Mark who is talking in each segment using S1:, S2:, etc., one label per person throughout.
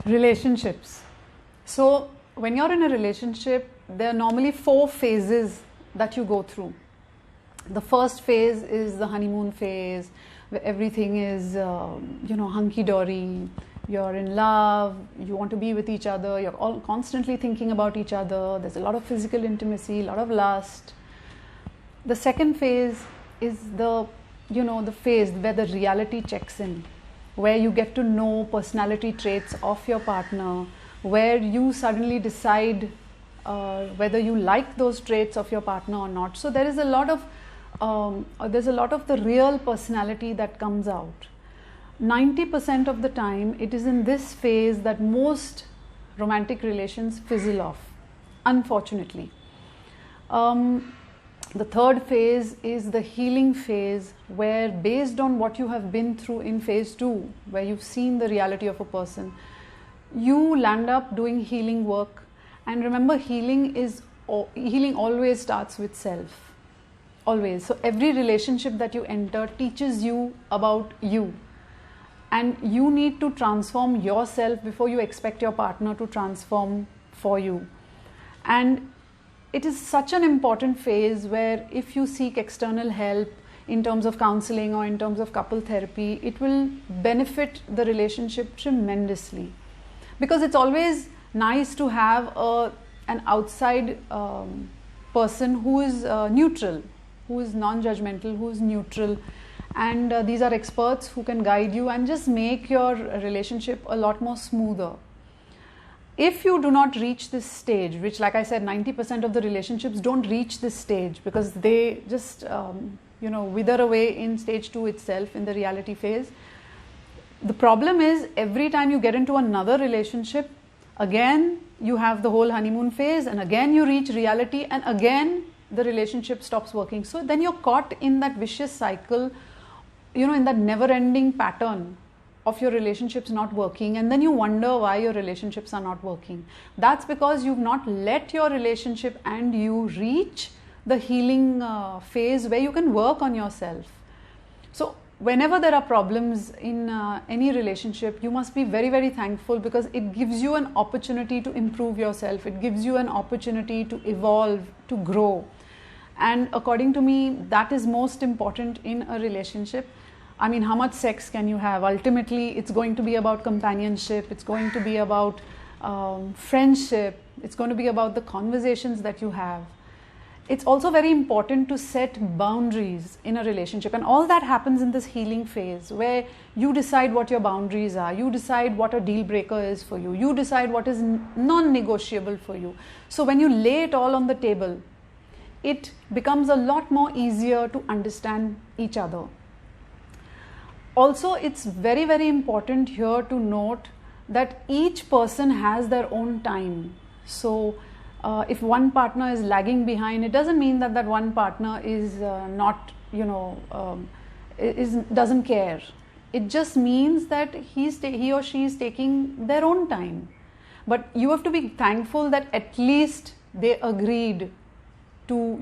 S1: Relationships. So when you're in a relationship, there are normally 4 phases that you go through. The first phase is the honeymoon phase, where everything is hunky-dory. You're in love, you want to be with each other, you're all constantly thinking about each other, there's a lot of physical intimacy, a lot of lust. The second phase is the phase where the reality checks in, where you get to know personality traits of your partner, where you suddenly decide whether you like those traits of your partner or not. So there is a lot of the real personality that comes out. 90% of the time, it is in this phase that most romantic relations fizzle off, unfortunately. The third phase is the healing phase, where based on what you have been through in phase 2, where you've seen the reality of a person, you land up doing healing work. And remember, healing always starts with self, always. So every relationship that you enter teaches you about you, and you need to transform yourself before you expect your partner to transform for you. And it is such an important phase where if you seek external help in terms of counseling or in terms of couple therapy, it will benefit the relationship tremendously. Because it's always nice to have an outside person who is neutral, who is non-judgmental, who is neutral. And these are experts who can guide you and just make your relationship a lot more smoother. If you do not reach this stage, which, like I said, 90% of the relationships don't reach this stage because they just wither away in stage 2 itself, in the reality phase. The problem is, every time you get into another relationship, again you have the whole honeymoon phase, and again you reach reality, and again the relationship stops working. So then you're caught in that vicious cycle, in that never-ending pattern of your relationships not working, and then you wonder why your relationships are not working. That's because you've not let your relationship and you reach the healing phase where you can work on yourself. So whenever there are problems in any relationship, you must be very, very thankful, because it gives you an opportunity to improve yourself. It gives you an opportunity to evolve, to grow. And according to me, that is most important in a relationship. I mean, how much sex can you have? Ultimately, it's going to be about companionship. It's going to be about friendship. It's going to be about the conversations that you have. It's also very important to set boundaries in a relationship. And all that happens in this healing phase, where you decide what your boundaries are. You decide what a deal breaker is for you. You decide what is non-negotiable for you. So when you lay it all on the table, it becomes a lot more easier to understand each other. Also, it's very, very important here to note that each person has their own time. So if one partner is lagging behind, it doesn't mean that one partner is doesn't care. It just means that he or she is taking their own time. But you have to be thankful that at least they agreed to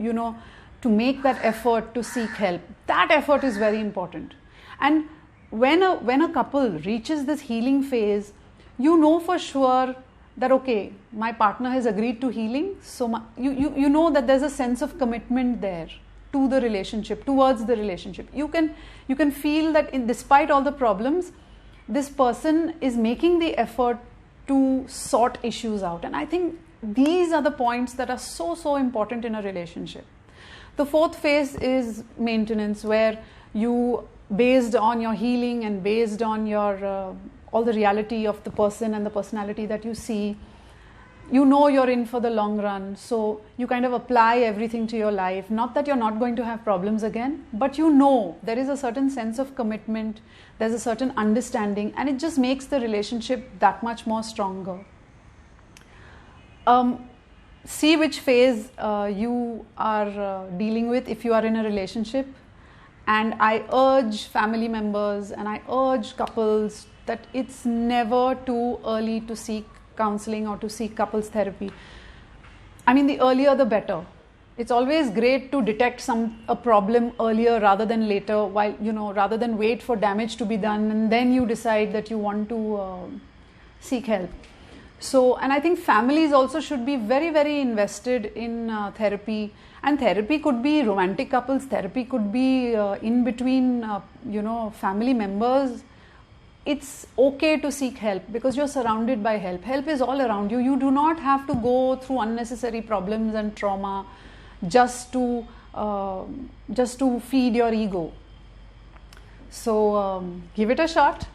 S1: make that effort to seek help. That effort is very important. And when a couple reaches this healing phase, you know for sure that, okay, my partner has agreed to healing, so you know that there's a sense of commitment there to the relationship, towards the relationship. You can feel that despite all the problems, this person is making the effort to sort issues out. And I think these are the points that are so, so important in a relationship. The fourth phase is maintenance, where you, based on your healing and based on your all the reality of the person and the personality that you see, you know you're in for the long run. So you kind of apply everything to your life. Not that you're not going to have problems again, but you know there is a certain sense of commitment, there's a certain understanding, and it just makes the relationship that much more stronger. See which phase you are dealing with if you are in a relationship. And I urge family members and I urge couples that it's never too early to seek counseling or to seek couples therapy. I mean, the earlier the better. It's always great to detect a problem earlier rather than later, rather than wait for damage to be done and then you decide that you want to seek help. So, and I think families also should be very, very invested in therapy. And therapy could be romantic couples, therapy could be in between, family members. It's okay to seek help because you're surrounded by help. Help is all around you. You do not have to go through unnecessary problems and trauma just to feed your ego. So give it a shot.